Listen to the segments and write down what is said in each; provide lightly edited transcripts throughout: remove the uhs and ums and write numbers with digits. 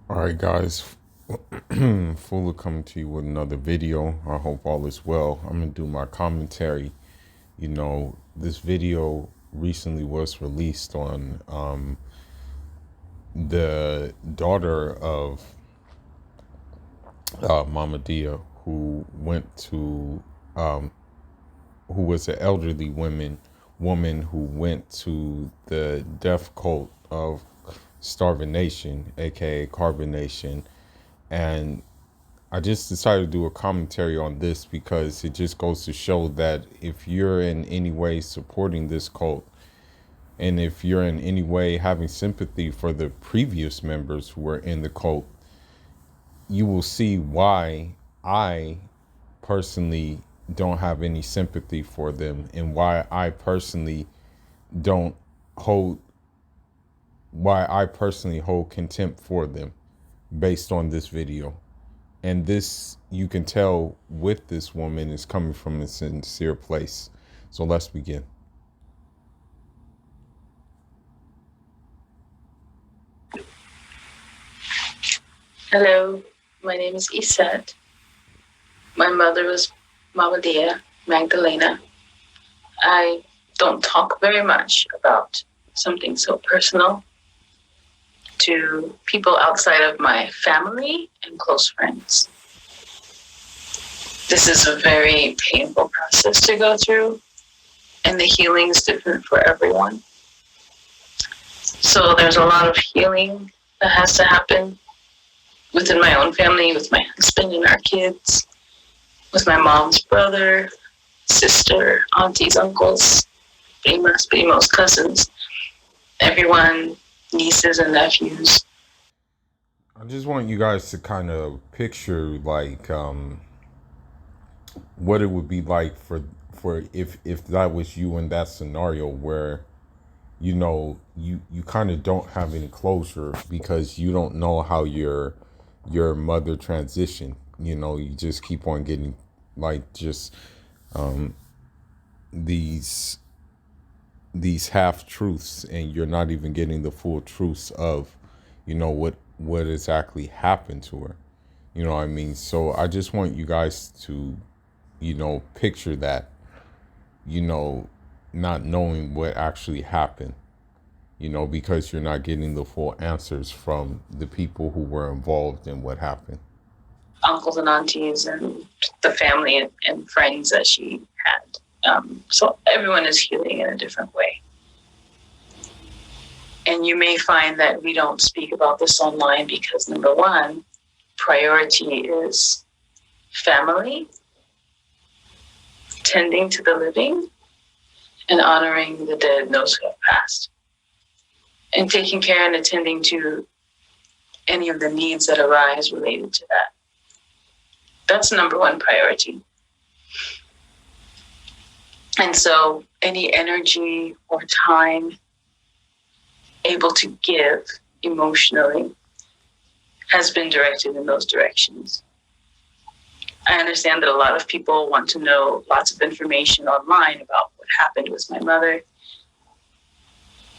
All right, guys. Fuller coming to you with another video. I hope all is well. I'm gonna do my commentary. This video recently was released on the daughter of Mama Dia, who went to, who was an elderly woman who went to the death cult of Starvin Nation, aka Carbon Nation, and I just decided to do a commentary on this because it just goes to show that if you're in any way supporting this cult, and if you're in any way having sympathy for the previous members who were in the cult, you will see why I personally don't have any sympathy for them, and don't hold why I personally hold contempt for them based on this video. And this, you can tell with this woman, is coming from a sincere place. So let's begin. Hello, my name is Iset. My mother was Mama Dia Magdalena. I don't talk very much about something so personal to people outside of my family and close friends. This is a very painful process to go through, and the healing is different for everyone. So there's a lot of healing that has to happen within my own family, with my husband and our kids, with my mom's brother, sister, aunties, uncles, primas, primos, cousins, everyone, nieces and nephews. I just want you guys to kind of picture like what it would be like for if that was you in that scenario where you kind of don't have any closure because you don't know how your mother transitioned. You just keep on getting like just these these half truths, and you're not even getting the full truths of what exactly happened to her. You know what I mean? So I just want you guys to picture that, you know not knowing what actually happened, because you're not getting the full answers from the people who were involved in what happened. Uncles and aunties and the family and friends that she had. So everyone is healing in a different way. And you may find that we don't speak about this online because, number one, priority is family, tending to the living, and honoring the dead and those who have passed, and taking care and attending to any of the needs that arise related to that. That's number one priority. And so any energy or time able to give emotionally has been directed in those directions. I understand that a lot of people want to know lots of information online about what happened with my mother.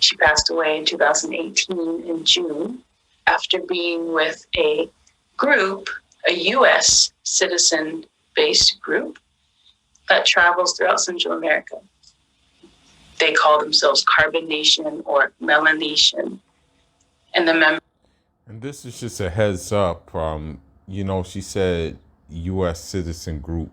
She passed away in 2018 in June after being with a group, a U.S. citizen-based group that travels throughout Central America. They call themselves Carbon Nation or Melanesian. And the members. And this is just a heads up. She said U.S. citizen group.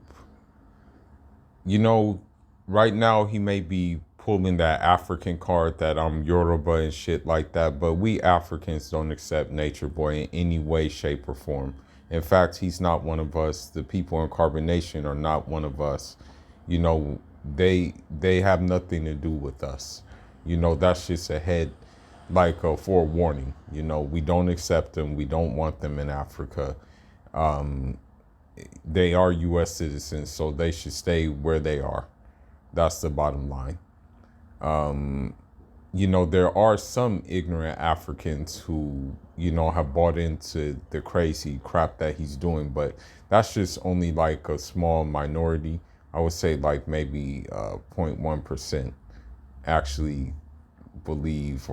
Right now he may be pulling that African card that I'm Yoruba and shit like that, but we Africans don't accept Nature Boy in any way, shape, or form. In fact, he's not one of us. The people in Carbon Nation are not one of us. They have nothing to do with us. That's just a head, like a forewarning. We don't accept them. We don't want them in Africa. They are U.S. citizens, so they should stay where they are. That's the bottom line. There are some ignorant Africans who, have bought into the crazy crap that he's doing, but that's just only like a small minority. I would say like maybe 0.1% actually believe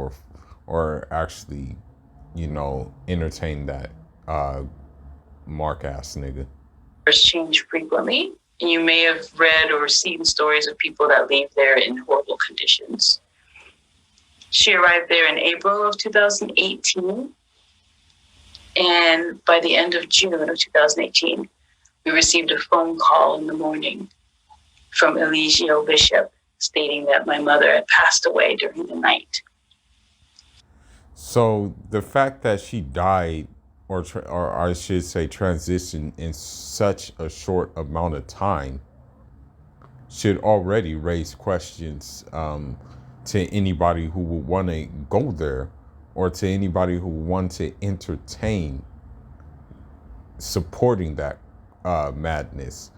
or actually, entertain that Mark ass nigga. Change frequently. And you may have read or seen stories of people that leave there in horrible conditions. She arrived there in April of 2018. And by the end of June of 2018, we received a phone call in the morning from Eligio Bishop stating that my mother had passed away during the night. So the fact that she died, or I should say transitioned in such a short amount of time, should already raise questions to anybody who would want to go there, or to anybody who would want to entertain supporting that madness.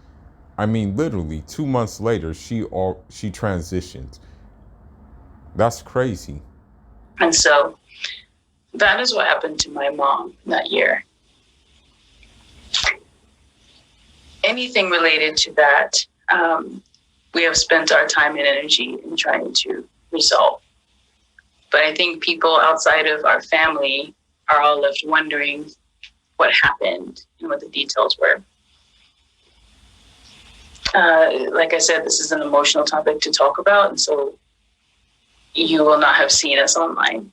I mean, literally 2 months later, she transitioned. That's crazy. And so that is what happened to my mom that year. Anything related to that, we have spent our time and energy in trying to resolve. But I think people outside of our family are all left wondering what happened and what the details were. Like I said, this is an emotional topic to talk about, and so you will not have seen us online.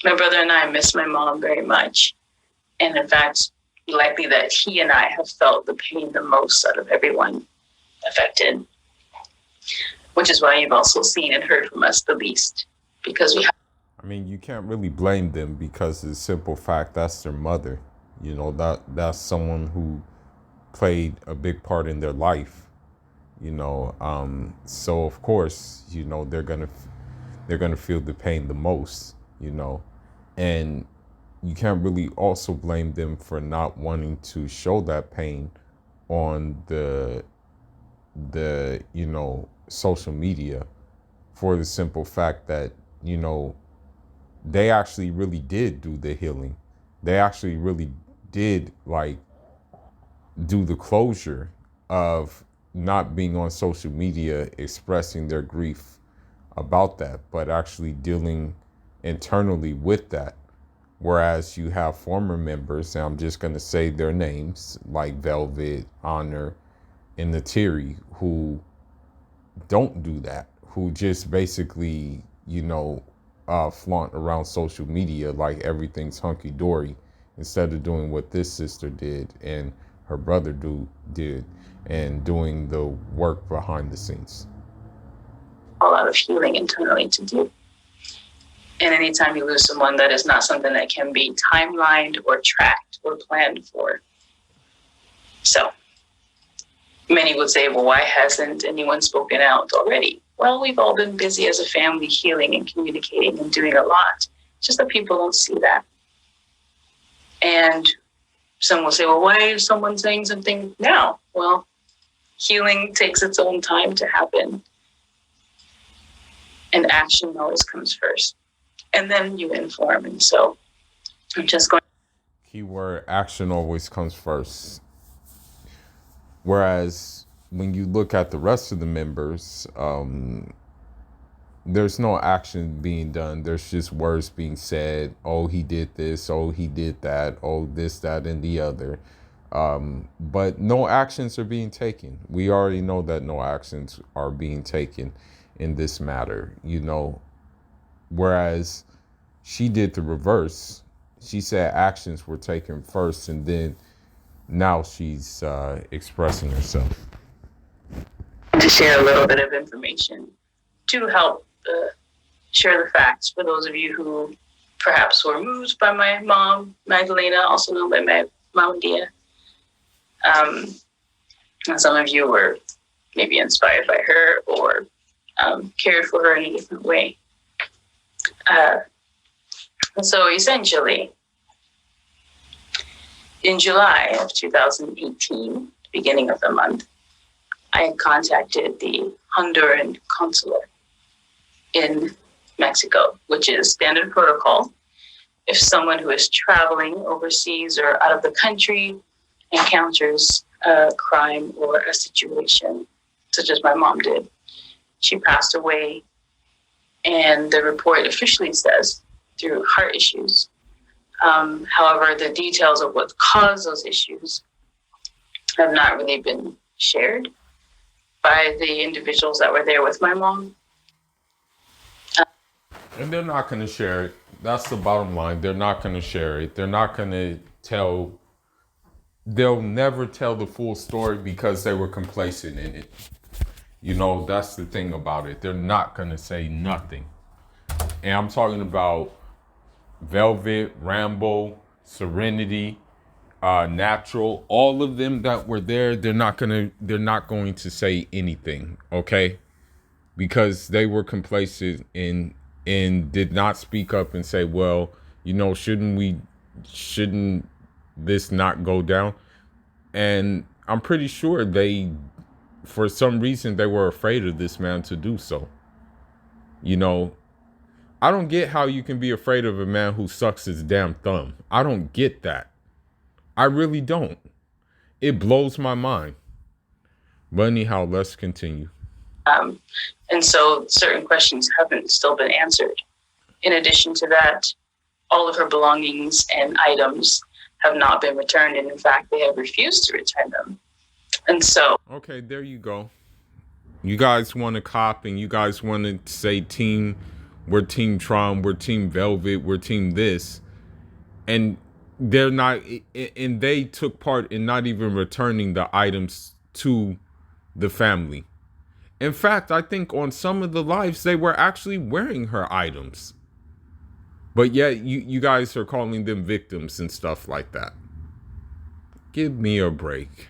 My brother and I miss my mom very much. And in fact, likely that he and I have felt the pain the most out of everyone affected, which is why you've also seen and heard from us the least, because we have. I mean, you can't really blame them, because the simple fact that's their mother. That's someone who played a big part in their life. So of course, they're gonna feel the pain the most. And you can't really also blame them for not wanting to show that pain on the social media, for the simple fact that they actually really did do the healing. They actually really did do the closure of not being on social media expressing their grief about that, but actually dealing internally with that. Whereas you have former members, and I'm just going to say their names, like Velvet, Honor, and Natiri, who don't do that, who just basically, flaunt around social media like everything's hunky-dory, instead of doing what this sister did and her brother did, and doing the work behind the scenes. A lot of healing internally to do. And anytime you lose someone, that is not something that can be timelined or tracked or planned for. So many would say, well, why hasn't anyone spoken out already? Well, we've all been busy as a family healing and communicating and doing a lot. It's just that people don't see that. And some will say, well, why is someone saying something now? Well, healing takes its own time to happen. And action always comes first. And then you inform. And so I'm just going. Keyword: action always comes first. Whereas when you look at the rest of the members, there's no action being done. There's just words being said. Oh, he did this. Oh, he did that. Oh, this, that, and the other. But no actions are being taken. We already know that no actions are being taken in this matter, whereas she did the reverse. She said actions were taken first, and then now she's expressing herself. To share a little bit of information to help share the facts for those of you who perhaps were moved by my mom, Magdalena, also known by my Mama Dia. And some of you were maybe inspired by her or cared for her in a different way. So essentially, in July of 2018, beginning of the month, I contacted the Honduran consulate in Mexico, which is standard protocol. If someone who is traveling overseas or out of the country encounters a crime or a situation, such as my mom did, she passed away, and the report officially says, through heart issues, However, the details of what caused those issues have not really been shared by the individuals that were there with my mom. And they're not going to share it. That's the bottom line. They're not going to share it. They're not going to tell. They'll never tell the full story because they were complacent in it. You know, that's the thing about it. They're not going to say nothing. And I'm talking about Velvet, Rambo, Serenity, Natural, all of them that were there. They're not going to say anything, okay? Because they were complacent and did not speak up and say, well, you know, shouldn't this not go down? And I'm pretty sure for some reason, they were afraid of this man to do so. You know, I don't get how you can be afraid of a man who sucks his damn thumb. I don't get that. I really don't. It blows my mind. But anyhow, let's continue. And so certain questions haven't still been answered. In addition to that, all of her belongings and items have not been returned. And in fact, they have refused to return them. And so. Okay, there you go. You guys want to cop and you guys want to say we're Team Tron, we're Team Velvet, we're Team this. And they're not, and they took part in not even returning the items to the family. In fact, I think on some of the lives, they were actually wearing her items. But yet, you guys are calling them victims and stuff like that. Give me a break.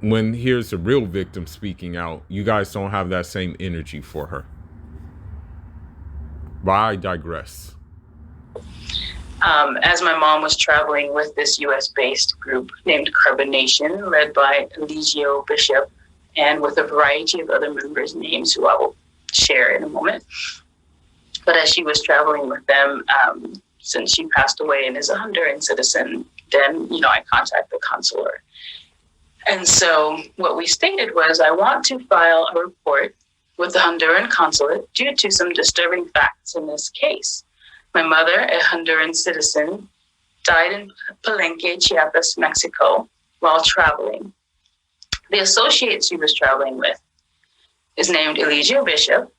When here's a real victim speaking out, you guys don't have that same energy for her. But I digress. As my mom was traveling with this U.S.-based group named Carbonation, led by Eligio Bishop, and with a variety of other members' names who I will share in a moment. But as she was traveling with them, since she passed away and is a Honduran citizen, then, I contact the consular. And so what we stated was, I want to file a report with the Honduran consulate due to some disturbing facts in this case. My mother, a Honduran citizen, died in Palenque, Chiapas, Mexico, while traveling. The associate she was traveling with is named Eligio Bishop,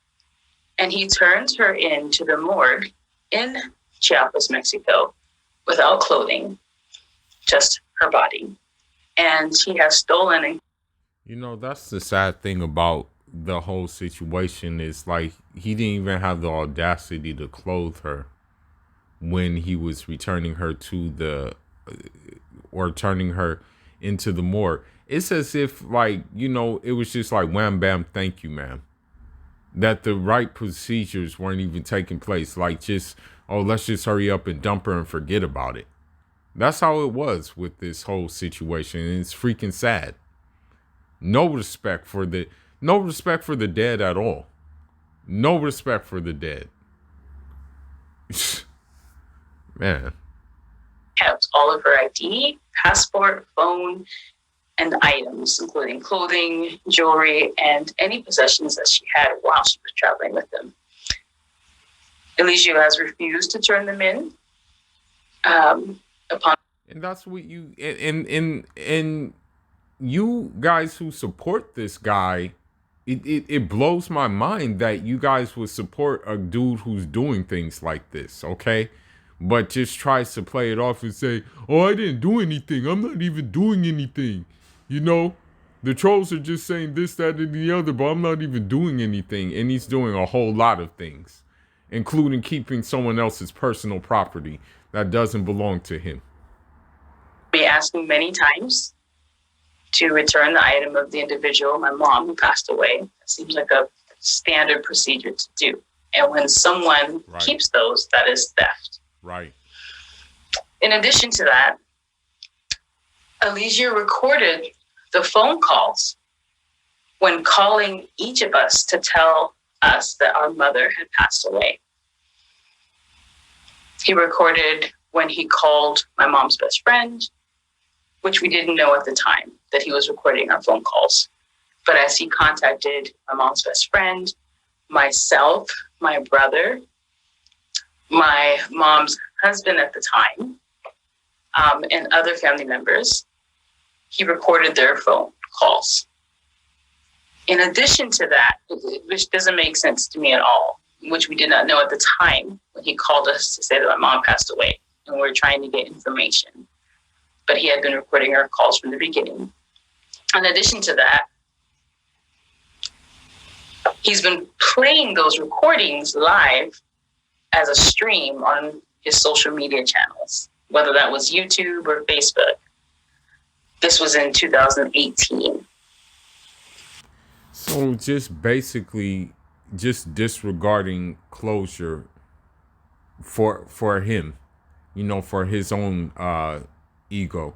and he turned her into the morgue in Chiapas, Mexico, without clothing, just her body. And he has stolen. That's the sad thing about the whole situation is, like, he didn't even have the audacity to clothe her when he was returning her turning her into the morgue. It's as if, like, it was just like, wham, bam, thank you, ma'am. That the right procedures weren't even taking place. Like, let's just hurry up and dump her and forget about it. That's how it was with this whole situation. And it's freaking sad. No respect for the dead at all. No respect for the dead. Man. Kept all of her ID, passport, phone, and items, including clothing, jewelry, and any possessions that she had while she was traveling with them. Eligio has refused to turn them in. And that's what you and you guys who support this guy, it blows my mind that you guys would support a dude who's doing things like this, okay? But just tries to play it off and say, oh, I didn't do anything. I'm not even doing anything. The trolls are just saying this, that, and the other, but I'm not even doing anything. And he's doing a whole lot of things, including keeping someone else's personal property that doesn't belong to him. Be asking many times to return the item of the individual, my mom, who passed away. It seems like a standard procedure to do. And when someone keeps those, that is theft. Right. In addition to that, Eligio recorded the phone calls when calling each of us to tell us that our mother had passed away. He recorded when he called my mom's best friend, which we didn't know at the time that he was recording our phone calls. But as he contacted my mom's best friend, myself, my brother, my mom's husband at the time, and other family members, he recorded their phone calls. In addition to that, which doesn't make sense to me at all, which we did not know at the time when he called us to say that my mom passed away and we were trying to get information. But he had been recording her calls from the beginning. In addition to that, he's been playing those recordings live as a stream on his social media channels, whether that was YouTube or Facebook. This was in 2018. So just basically just disregarding closure for him, for his own ego.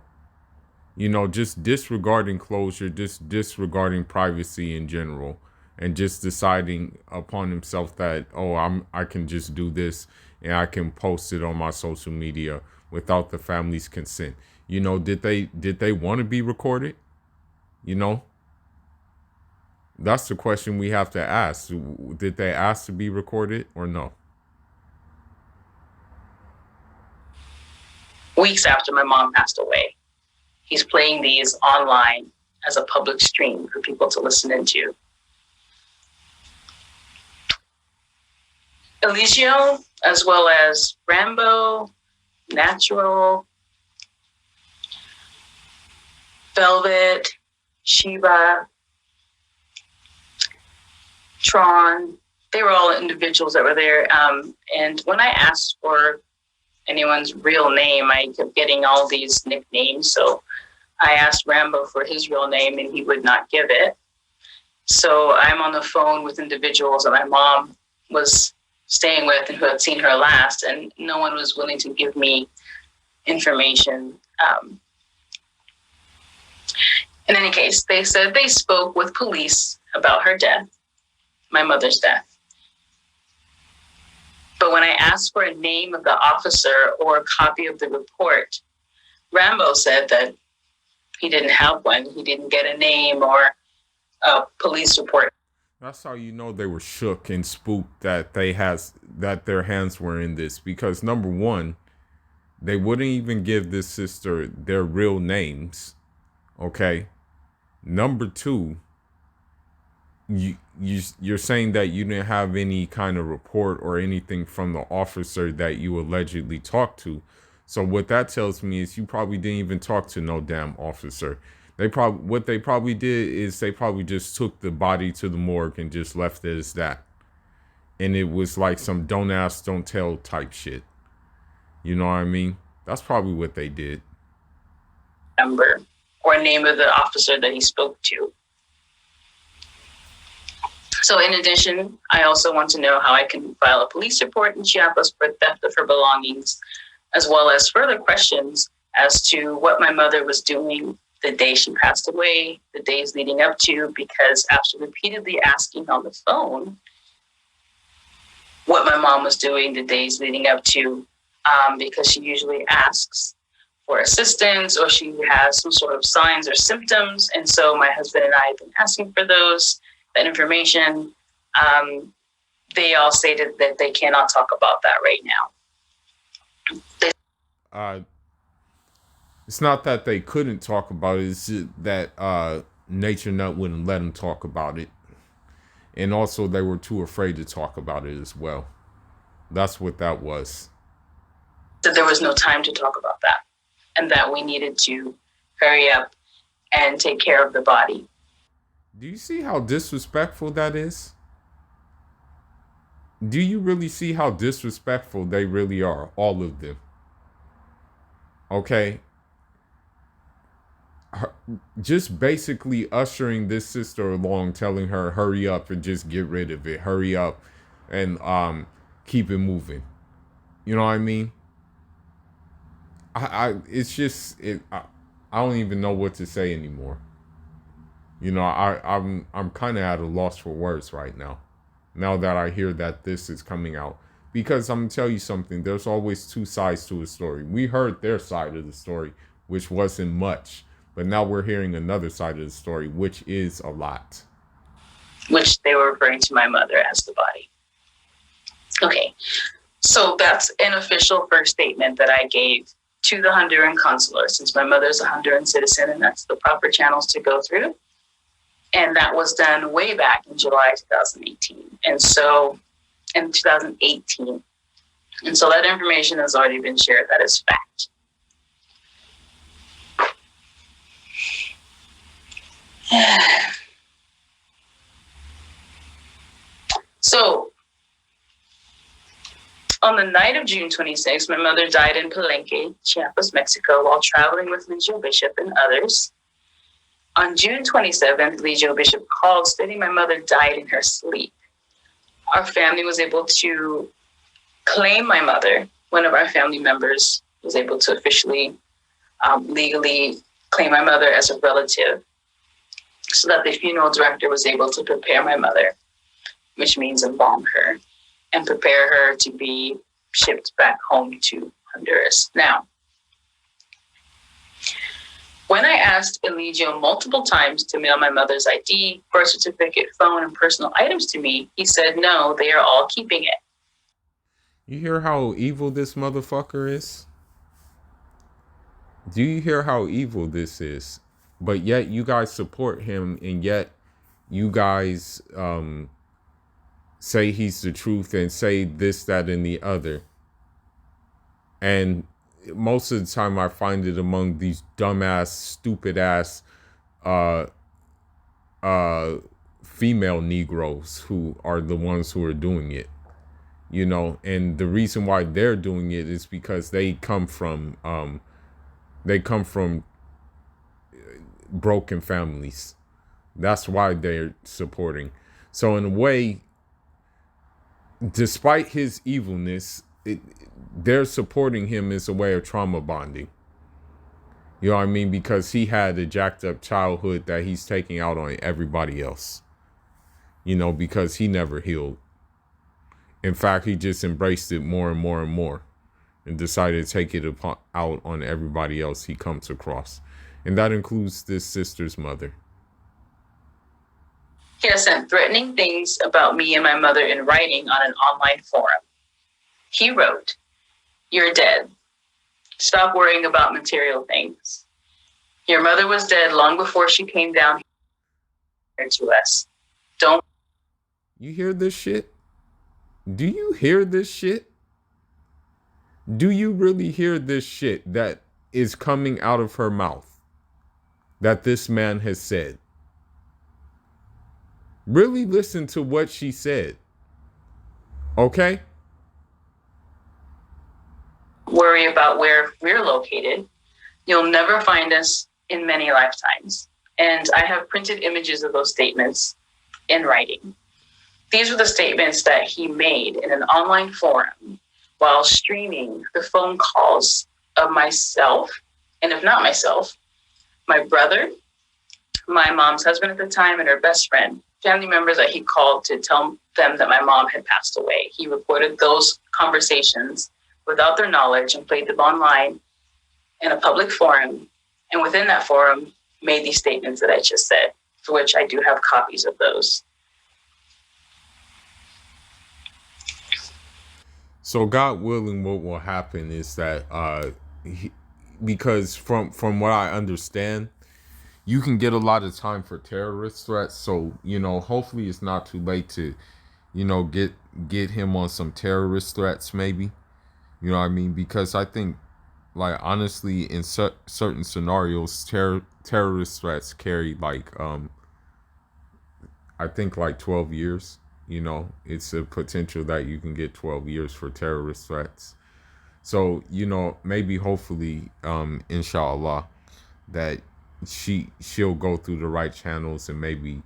Just disregarding closure, just disregarding privacy in general, and just deciding upon himself that, I can just do this and I can post it on my social media without the family's consent. Did they want to be recorded? That's the question we have to ask. Did they ask to be recorded or no? Weeks after my mom passed away, he's playing these online as a public stream for people to listen into. Eligio, as well as Rambo, Natural, Velvet, Shiva, Tron, they were all individuals that were there. And when I asked for anyone's real name, I kept getting all these nicknames. So I asked Rambo for his real name and he would not give it. So I'm on the phone with individuals that my mom was staying with and who had seen her last, and no one was willing to give me information. In any case, they said they spoke with police about her death, my mother's death. But when I asked for a name of the officer or a copy of the report, Rambo said that he didn't have one. He didn't get a name or a police report. That's how you know they were shook and spooked that that their hands were in this, because number one, they wouldn't even give this sister their real names. Okay. Number two, you're saying that you didn't have any kind of report or anything from the officer that you allegedly talked to. So what that tells me is you probably didn't even talk to no damn officer. What they probably did is they probably just took the body to the morgue and just left it as that. And it was like some don't ask, don't tell type shit. You know what I mean? That's probably what they did. Number or name of the officer that he spoke to. So in addition, I also want to know how I can file a police report in Chiapas for theft of her belongings, as well as further questions as to what my mother was doing the day she passed away, the days leading up to, because after repeatedly asking on the phone what my mom was doing the days leading up to, because she usually asks for assistance or she has some sort of signs or symptoms. And so my husband and I have been asking for that information. They all stated that they cannot talk about that right now. It's not that they couldn't talk about it. It's that Nature Nut wouldn't let them talk about it. And also they were too afraid to talk about it as well. That's what that was. That there was no time to talk about that. And that we needed to hurry up and take care of the body. Do you see how disrespectful that is? Do you really see how disrespectful they really are? All of them. Okay. Just basically ushering this sister along, telling her, hurry up and just get rid of it. Hurry up and keep it moving. You know what I mean? It's just, I don't even know what to say anymore. I'm kind of at a loss for words right now. Now that I hear that this is coming out. Because I'm going to tell you something. There's always two sides to a story. We heard their side of the story, which wasn't much. But now we're hearing another side of the story, which is a lot. Which they were referring to my mother as the body. Okay. So that's an official first statement that I gave to the Honduran consular, since my mother's a Honduran citizen and that's the proper channels to go through. And that was done way back in July 2018. And so in 2018. And so that information has already been shared. That is fact. So on the night of June 26th, my mother died in Palenque, Chiapas, Mexico, while traveling with Legio Bishop and others. On June 27th, Legio Bishop called stating my mother died in her sleep. Our family was able to claim my mother. One of our family members was able to officially, legally claim my mother as a relative, so that the funeral director was able to prepare my mother, which means embalm her, and prepare her to be shipped back home to Honduras. Now, when I asked Eligio multiple times to mail my mother's ID, birth certificate, phone, and personal items to me, he said no, they are all keeping it. You hear how evil this motherfucker is? Do you hear how evil this is? But yet you guys support him, and yet you guys say he's the truth and say this, that, and the other. And most of the time I find it among these dumbass, stupid ass female Negroes who are the ones who are doing it. You know, and the reason why they're doing it is because they come from broken families. That's why they're supporting. So in a way, despite his evilness, they're supporting him as a way of trauma bonding. You know what I mean? Because he had a jacked up childhood that he's taking out on everybody else. You know, because he never healed. In fact, he just embraced it more and more and more and decided to take it out on everybody else he comes across. And that includes this sister's mother. He has sent threatening things about me and my mother in writing on an online forum. He wrote, "You're dead. Stop worrying about material things. Your mother was dead long before she came down here to us. Don't." You hear this shit? Do you hear this shit? Do you really hear this shit that is coming out of her mouth that this man has said? Really listen to what she said. Okay? Worry about where we're located. You'll never find us in many lifetimes. And I have printed images of those statements in writing. These were the statements that he made in an online forum while streaming the phone calls of myself, and if not myself, my brother, my mom's husband at the time, and her best friend, family members that he called to tell them that my mom had passed away. He recorded those conversations without their knowledge and played them online in a public forum, and within that forum made these statements that I just said, for which I do have copies of those. So God willing, what will happen is that because from what I understand, you can get a lot of time for terrorist threats. So, you know, hopefully it's not too late to, you know, get him on some terrorist threats maybe. You know what I mean? Because I think, like, honestly, in certain scenarios, terrorist threats carry like I think like 12 years. You know, it's a potential that you can get 12 years for terrorist threats. So, you know, maybe hopefully, inshallah, that she'll go through the right channels and maybe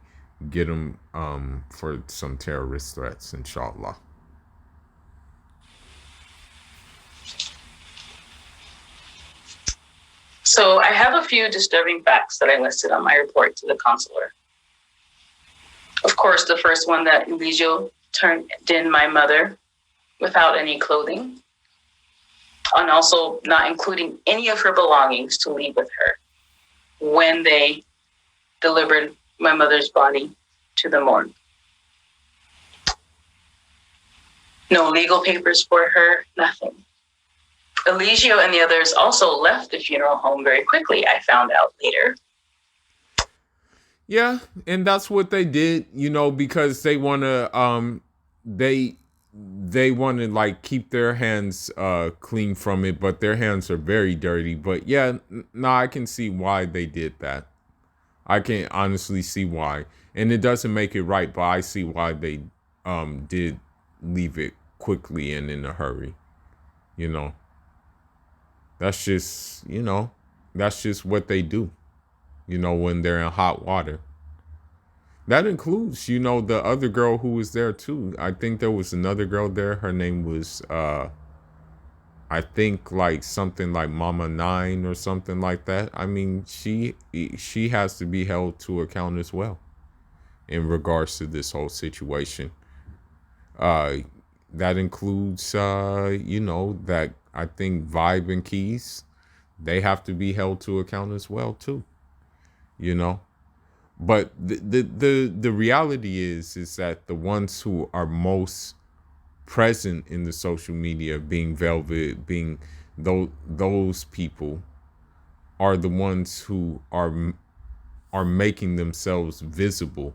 get him for some terrorist threats, inshallah. So I have a few disturbing facts that I listed on my report to the consular. Of course, the first one, that Eligio turned in my mother without any clothing, and also not including any of her belongings to leave with her when they delivered my mother's body to the morgue. No legal papers for her, nothing. Eligio and the others also left the funeral home very quickly, I found out later. Yeah, and that's what they did, because they want to they want to like keep their hands clean from it, but their hands are very dirty. But yeah, no, I can see why they did that. I can honestly see why. And it doesn't make it right, but I see why they did leave it quickly and in a hurry. You know. That's just, that's just what they do, when they're in hot water. That includes, the other girl who was there too. I think there was another girl there. Her name was I think like something like Mama Nine or something like that. I mean, she has to be held to account as well in regards to this whole situation. That includes that I think Vibe and Keys, they have to be held to account as well too. You know? But the reality is that the ones who are most present in the social media, being Velvet, being those people, are the ones who are making themselves visible.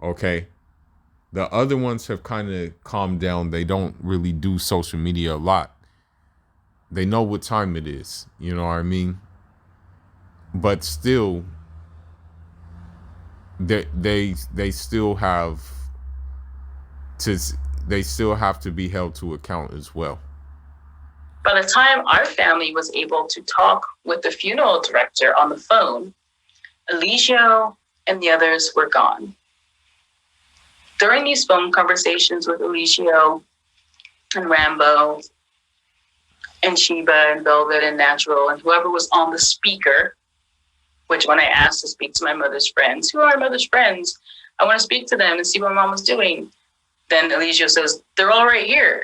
Okay, the other ones have kind of calmed down. They don't really do social media a lot. They know what time it is. You know what I mean? But still, they still have to be held to account as well. By the time our family was able to talk with the funeral director on the phone, Eligio and the others were gone. During these phone conversations with Eligio and Rambo and Sheba and Velvet and Natural and whoever was on the speaker, which when I asked to speak to my mother's friends, who are my mother's friends? I want to speak to them and see what mom was doing. Then Eligio says, they're all right here.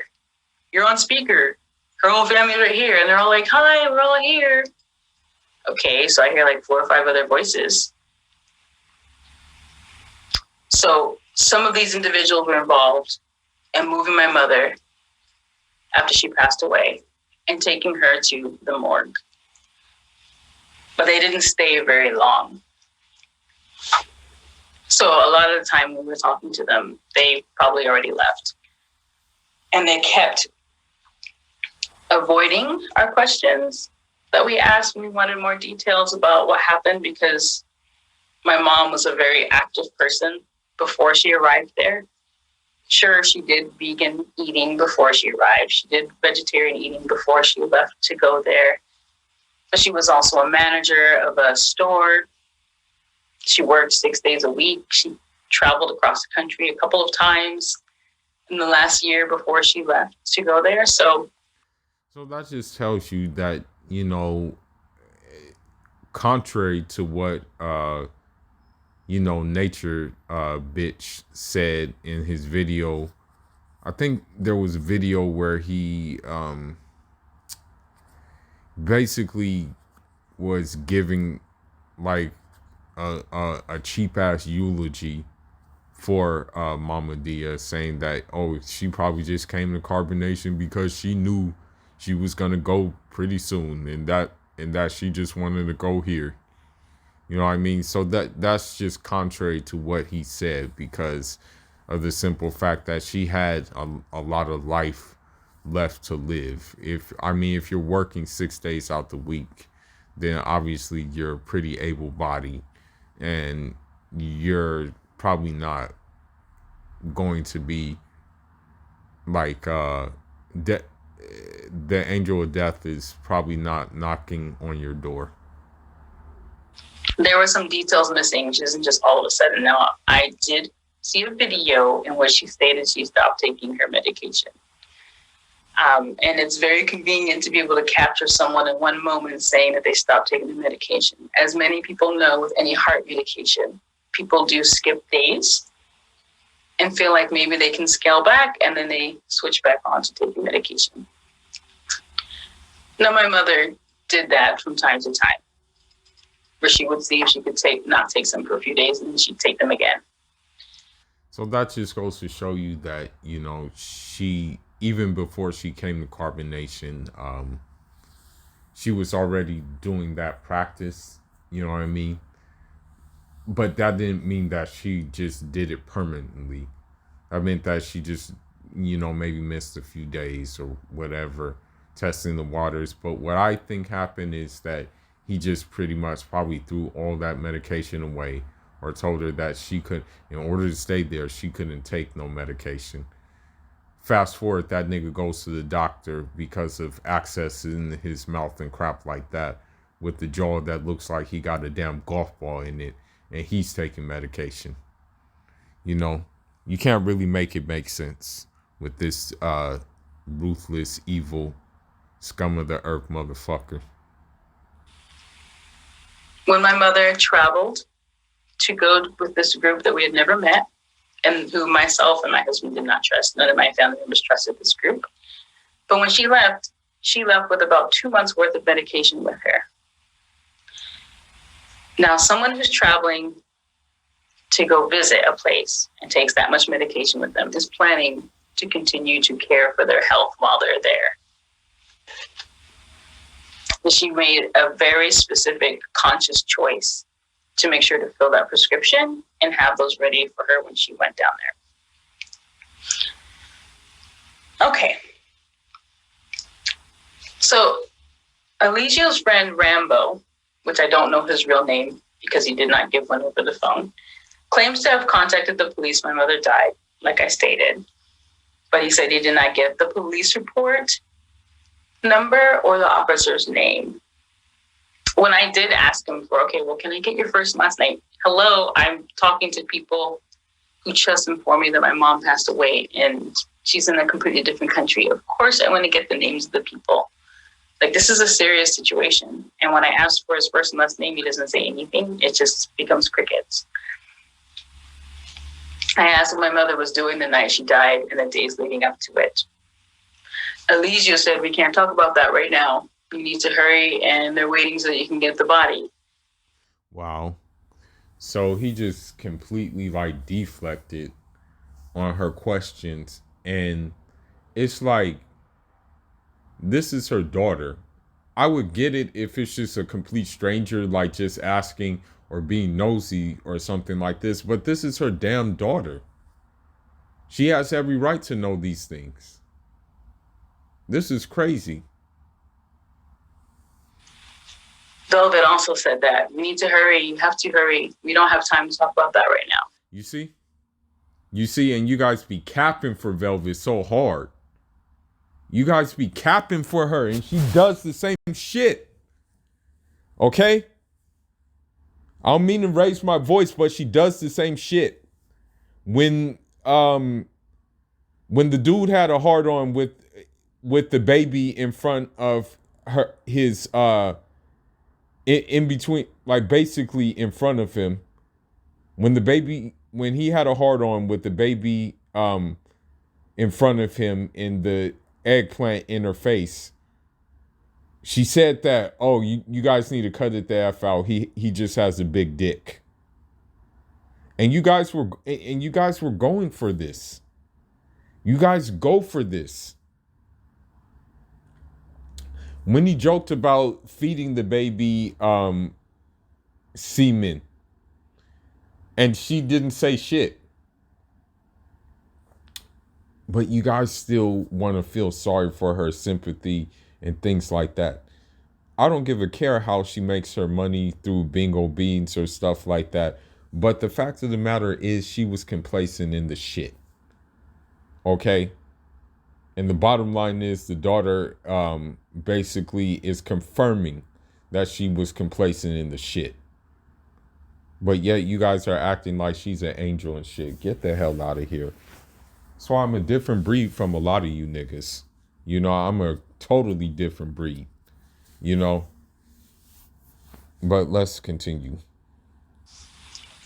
You're on speaker. Her whole family's right here. And they're all like, hi, we're all here. Okay, so I hear like 4 or 5 other voices. So some of these individuals were involved in moving my mother after she passed away and taking her to the morgue. But they didn't stay very long. So a lot of the time when we were talking to them, they probably already left. And they kept avoiding our questions that we asked when we wanted more details about what happened, because my mom was a very active person before she arrived there. Sure, she did vegan eating before she arrived. She did vegetarian eating before she left to go there. But she was also a manager of a store. She worked 6 days a week. She traveled across the country a couple of times in the last year before she left to go there. So that just tells you that, contrary to what, Nature Bitch said in his video, I think there was a video where he basically was giving like a cheap ass eulogy for Mama Dia, saying that, oh, she probably just came to Carbonation because she knew she was gonna go pretty soon, and that she just wanted to go here. You know what I mean? So that's just contrary to what he said, because of the simple fact that she had a lot of life left to live. If you're working 6 days out the week, then obviously you're pretty able-bodied, and you're probably not going to be like the angel of death is probably not knocking on your door. There were some details missing, which isn't just all of a sudden. Now, I did see a video in which she stated she stopped taking her medication. And it's very convenient to be able to capture someone in one moment saying that they stopped taking the medication. As many people know, with any heart medication, people do skip days and feel like maybe they can scale back, and then they switch back on to taking medication. Now, my mother did that from time to time, where she would see if she could not take some for a few days, and then she'd take them again. So that just goes to show you that, she even before she came to Carbon Nation, she was already doing that practice. You know what I mean? But that didn't mean that she just did it permanently. I meant that she just, maybe missed a few days or whatever, testing the waters. But what I think happened is that he just pretty much probably threw all that medication away, or told her that she could, in order to stay there, she couldn't take no medication. Fast forward, that nigga goes to the doctor because of access in his mouth and crap like that, with the jaw that looks like he got a damn golf ball in it, and he's taking medication. You can't really make it make sense with this ruthless, evil, scum of the earth motherfucker. When my mother traveled to go with this group that we had never met, and who myself and my husband did not trust. None of my family members trusted this group. But when she left with about 2 months worth of medication with her. Now, someone who's traveling to go visit a place and takes that much medication with them is planning to continue to care for their health while they're there. And she made a very specific, conscious choice to make sure to fill that prescription and have those ready for her when she went down there. Okay. So Eligio's friend Rambo, which I don't know his real name because he did not give one over the phone, claims to have contacted the police when my mother died, like I stated. But he said he did not get the police report number or the officer's name. When I did ask him for, okay, well, can I get your first and last name? Hello, I'm talking to people who just informed me that my mom passed away and she's in a completely different country. Of course, I want to get the names of the people. Like, this is a serious situation. And when I asked for his first and last name, he doesn't say anything. It just becomes crickets. I asked what my mother was doing the night she died and the days leading up to it. Eligio said, we can't talk about that right now. You need to hurry, and they're waiting so that you can get the body. Wow. So he just completely deflected on her questions. And it's like, this is her daughter. I would get it if it's just a complete stranger, just asking or being nosy or something like this. But this is her damn daughter. She has every right to know these things. This is crazy. Velvet also said that. We need to hurry. You have to hurry. We don't have time to talk about that right now. You see? And you guys be capping for Velvet so hard. You guys be capping for her, and she does the same shit. Okay? I don't mean to raise my voice, but she does the same shit. When the dude had a hard on with the baby in front of his in between, basically in front of him, when he had a hard on with the baby in front of him in the eggplant in her face, she said that, oh, you guys need to cut it the F out. He just has a big dick. And you guys were going for this. You guys go for this. When he joked about feeding the baby semen, and she didn't say shit. But you guys still want to feel sorry for her, sympathy, and things like that. I don't give a care how she makes her money through bingo beans or stuff like that. But the fact of the matter is, she was complacent in the shit. Okay? And the bottom line is, the daughter basically is confirming that she was complacent in the shit. But yet you guys are acting like she's an angel and shit. Get the hell out of here. So I'm a different breed from a lot of you niggas. I'm a totally different breed. But let's continue.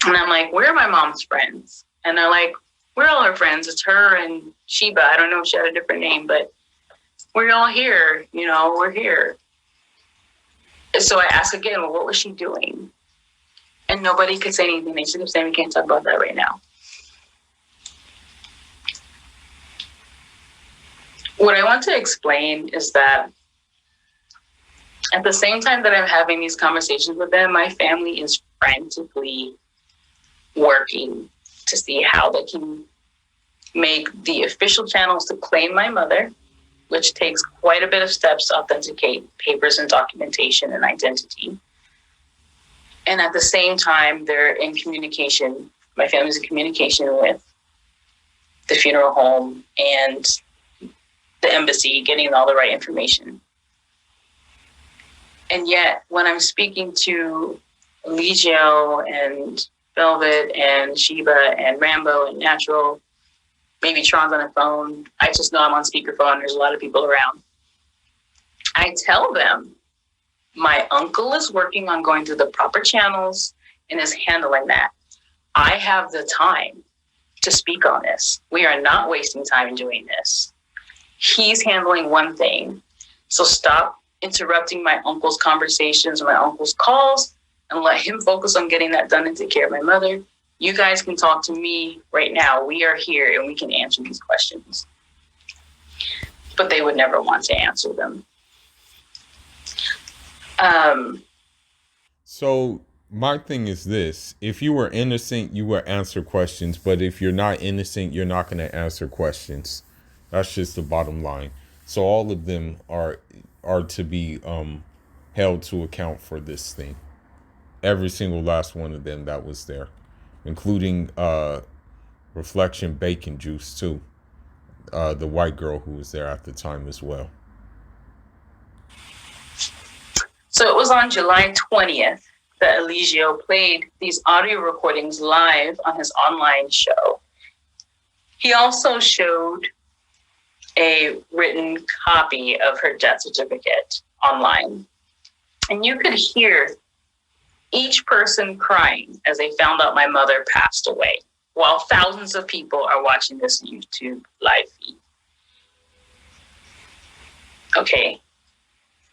And I'm like, where are my mom's friends? And they're like, we're all her friends. It's her and Sheba. I don't know if she had a different name, but we're all here. We're here. And so I asked again, well, what was she doing? And nobody could say anything. They just kept saying, we can't talk about that right now. What I want to explain is that at the same time that I'm having these conversations with them, my family is frantically working to see how they can make the official channels to claim my mother, which takes quite a bit of steps to authenticate papers and documentation and identity. And at the same time, they're in communication. My family's in communication with the funeral home and the embassy, getting all the right information. And yet, when I'm speaking to Legio and Velvet and Sheba and Rambo and Natural, maybe Tron's on the phone, I just know I'm on speakerphone, there's a lot of people around. I tell them my uncle is working on going through the proper channels and is handling that. I have the time to speak on this. We are not wasting time doing this. He's handling one thing. So stop interrupting my uncle's conversations, my uncle's calls, and let him focus on getting that done and take care of my mother. You guys can talk to me right now. We are here and we can answer these questions. But they would never want to answer them. So my thing is this: if you were innocent, you would answer questions, but if you're not innocent, you're not going to answer questions. That's just the bottom line. So all of them are to be held to account for this thing. Every single last one of them that was there, including Reflection Bacon Juice too, the white girl who was there at the time as well. So it was on July 20th that Eligio played these audio recordings live on his online show. He also showed a written copy of her death certificate online. And you could hear each person crying as they found out my mother passed away, while thousands of people are watching this YouTube live feed. Okay,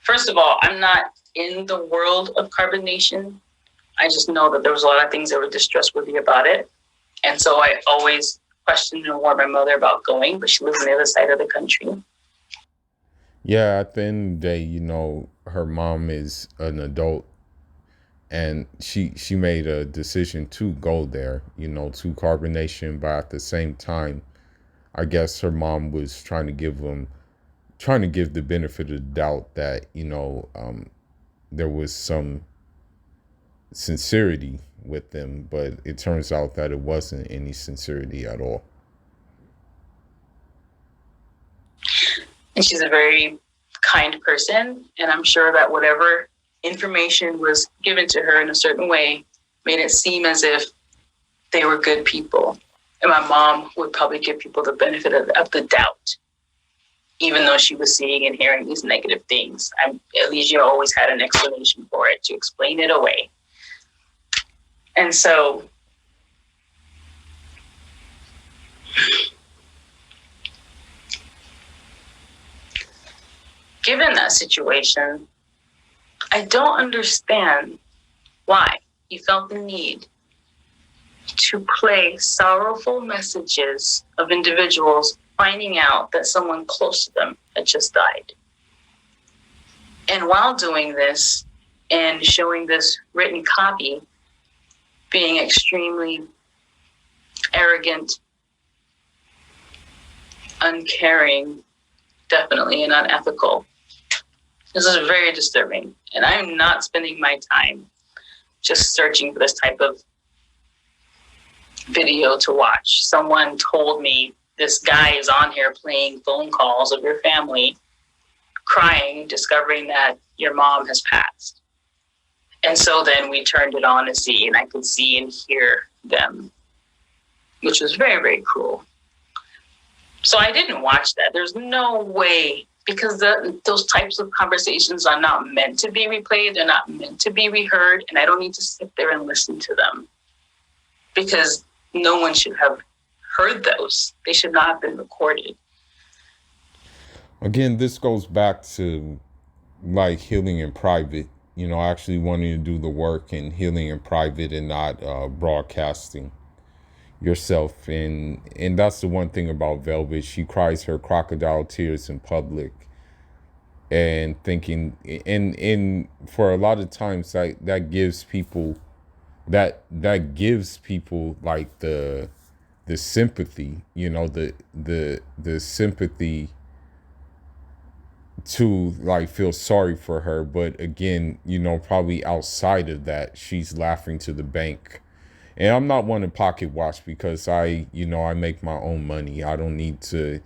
first of all, I'm not in the world of carbonation. I just know that there was a lot of things that were distrustworthy about it. And so I always questioned and warned my mother about going, but she lives on the other side of the country. Yeah, at the end of the day, you know, her mom is an adult and she made a decision to go there, you know, to carbonation. But at the same time, I guess her mom was trying to give the benefit of the doubt that, you know, there was some sincerity with them, but it turns out that it wasn't any sincerity at all. And she's a very kind person, and I'm sure that whatever information was given to her in a certain way made it seem as if they were good people. And my mom would probably give people the benefit of the doubt, even though she was seeing and hearing these negative things. Eligio always had an explanation for it to explain it away. And so given that situation, I don't understand why he felt the need to play sorrowful messages of individuals finding out that someone close to them had just died. And while doing this and showing this written copy, being extremely arrogant, uncaring, definitely, and unethical. This is very disturbing. And I'm not spending my time just searching for this type of video to watch. Someone told me this guy is on here playing phone calls of your family, crying, discovering that your mom has passed. And so then we turned it on to see, and I could see and hear them, which was very, very cruel. So I didn't watch that. There's no way, because those types of conversations are not meant to be replayed. They're not meant to be reheard. And I don't need to sit there and listen to them, because no one should have heard those. They should not have been recorded. Again, this goes back to like healing in private, you know, actually wanting to do the work and healing in private and not broadcasting. yourself. And that's the one thing about Velvet. She cries her crocodile tears in public, and thinking, and for a lot of times that gives people, that gives people like the sympathy, the sympathy to like feel sorry for her. But again, probably outside of that, she's laughing to the bank. And I'm not one to pocket watch, because I make my own money. I don't need to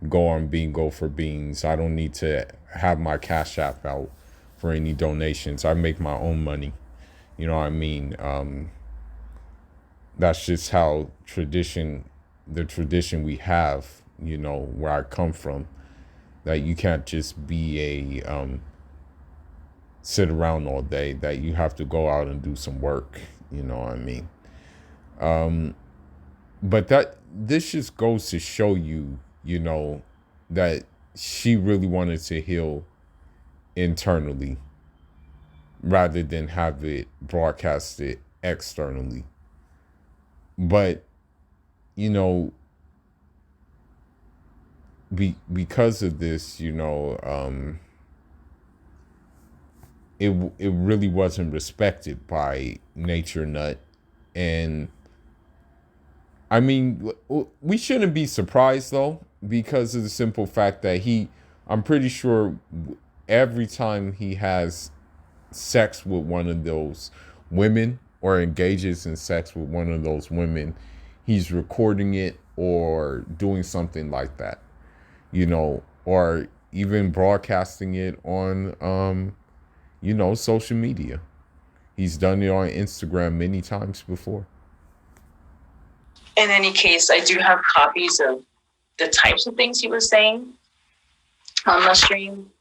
go on Bingo for beans. I don't need to have my Cash App out for any donations. I make my own money. You know what I mean? That's just how the tradition we have, where I come from, that you can't just be sit around all day, that you have to go out and do some work. You know what I mean? But this just goes to show you, that she really wanted to heal internally rather than have it broadcasted externally. But, because of this, it really wasn't respected by Nature Nut. And I mean, we shouldn't be surprised though, because of the simple fact that I'm pretty sure every time he has sex with one of those women, or engages in sex with one of those women, he's recording it or doing something like that, or even broadcasting it on, social media. He's done it on Instagram many times before. In any case, I do have copies of the types of things he was saying on the stream.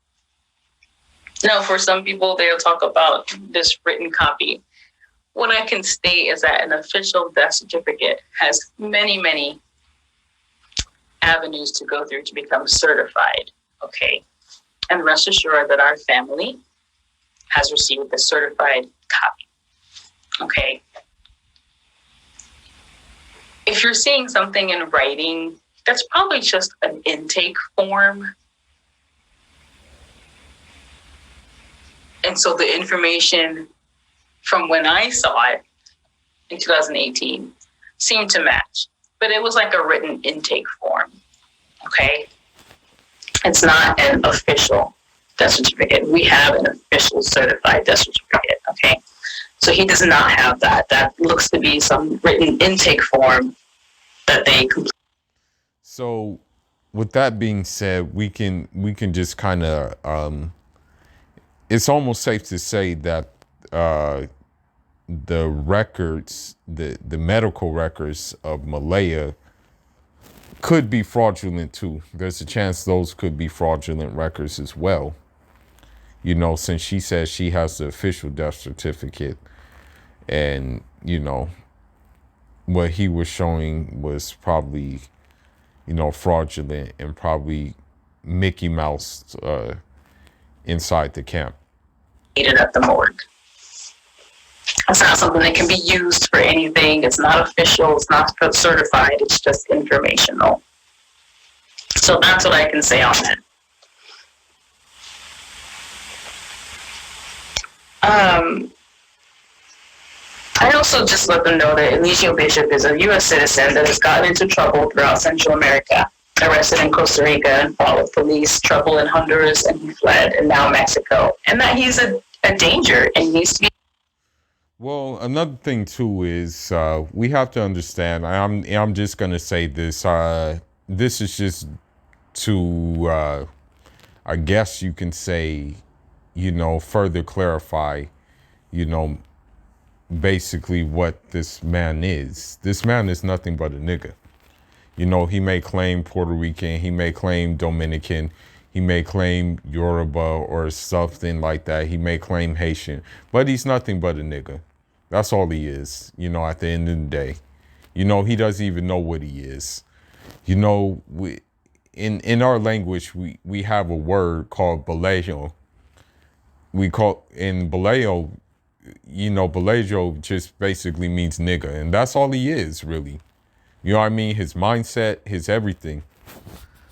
Now, for some people, they'll talk about this written copy. What I can state is that an official death certificate has many, many avenues to go through to become certified, okay? And rest assured that our family has received the certified copy, okay? If you're seeing something in writing, that's probably just an intake form. And so the information from when I saw it in 2018 seemed to match, but it was like a written intake form, okay? It's not an official death certificate. We have an official certified death certificate, okay? So he does not have that. That looks to be some written intake form that they complete. So with that being said, we can just kind of, it's almost safe to say that the records, the medical records of Malaya could be fraudulent too. There's a chance those could be fraudulent records as well. Since she says she has the official death certificate, and, what he was showing was probably, fraudulent, and probably Mickey Mouse inside the camp. At the morgue. It's not something that can be used for anything. It's not official. It's not certified. It's just informational. So that's what I can say on that. I also just let them know that Eligio Bishop is a U.S. citizen that has gotten into trouble throughout Central America, arrested in Costa Rica and fought with police, trouble in Honduras, and he fled, and now Mexico. And that he's a danger and needs to be. Well, another thing too is we have to understand. I'm just gonna say this. This is just to, I guess you can say, further clarify, basically what this man is. This man is nothing but a nigga. He may claim Puerto Rican, he may claim Dominican, he may claim Yoruba or something like that. He may claim Haitian, but he's nothing but a nigga. That's all he is, at the end of the day. He doesn't even know what he is. We, in our language, we have a word called balejo. In balejo, balejo just basically means nigga, and that's all he is, really. You know what I mean? His mindset, his everything.